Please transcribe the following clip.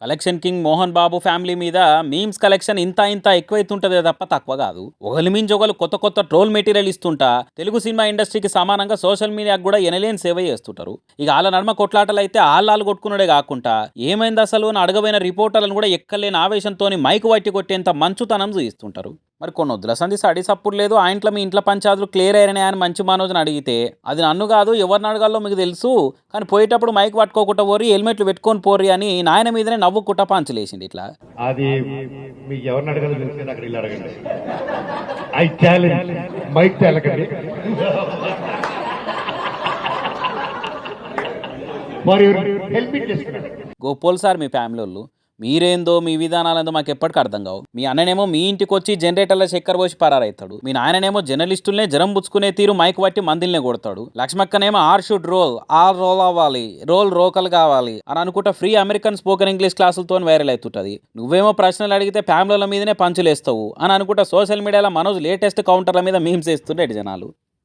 Collection king Mohan Babu family మీద memes collection ఇంత ఇంత ఎక్కువైతుంటదే తప్ప తక్కువ కాదు. ఒకరి మించి ఒకరు కొత్త కొత్త ట్రోల్ మెటీరియల్ ఇస్తుంటా తెలుగు సినిమా ఇండస్ట్రీకి సమానంగా సోషల్ మీడియాకు కూడా ఎనలేని సేవ చేస్తుంటారు. ఇక వాళ్ళ నడుమ కొట్లాటలు అయితే ఆళ్ళు కొట్టుకున్నాడే కాకుండా ఏమైంది అసలు అని అడగబోయిన రిపోర్టర్లను కూడా ఎక్కలేని ఆవేశంతో మైకు పట్టి కొట్టేంత మంచుతనం చూయిస్తుంటారు. మరి కొన్ని వద్దుల సంధి సడి సప్పుడు లేదు, ఆ ఇంట్లో మీ ఇంట్లో పంచాదులు క్లియర్ అయినాయి అని మంచి మనోజ్ని అడిగితే అది నన్ను కాదు ఎవరిని అడగాలో మీకు తెలుసు, కానీ పోయేటప్పుడు మైక్ పట్టుకోకుండా పోరి హెల్మెట్లు పెట్టుకొని పోరి అని నాయన మీదనే నవ్వుకుంటా పంచలేసింది. ఇట్లా అది మీకు ఎవరిని అడగాలో తెలిసి అక్కడ ఇలా అడగండి. ఐ ఛాలెంజ్ మైక్ తేలకండి. మరి హెల్మెట్ చేసుకున్నాడు గోపోల్ సార్ మీ ఫ్యామిలీ వాళ్ళు మీరేందో మీ విధానాలేందో మాకు ఎప్పటికీ అర్థం కావు. మీ అన్ననేమో మీ ఇంటికి వచ్చి జనరేటర్ల చక్కెర పోసి పరారైతాడు, మీ నాయననేమో జర్నలిస్టులనే జ్వరం పుచ్చుకునే తీరు మైక్ పట్టి మందిల్నే కొడతాడు, లక్ష్మక్కనేమో R should roll R roll అవ్వాలి రోల్ రోకల్ కావాలి అని అనుకుంటా ఫ్రీ అమెరికన్ స్పోకెన్ ఇంగ్లీష్ క్లాసులతో వైరల్ అవుతుంటది. నువ్వేమో ప్రశ్నలు అడిగితే ఫ్యామిలీల మీదనే పంచులేస్తావు అని అనుకుంటా సోషల్ మీడియాలో మనోజ్ లేటెస్ట్ కౌంటర్ల మీద మీమ్స్ వేస్తుండే జనాలు.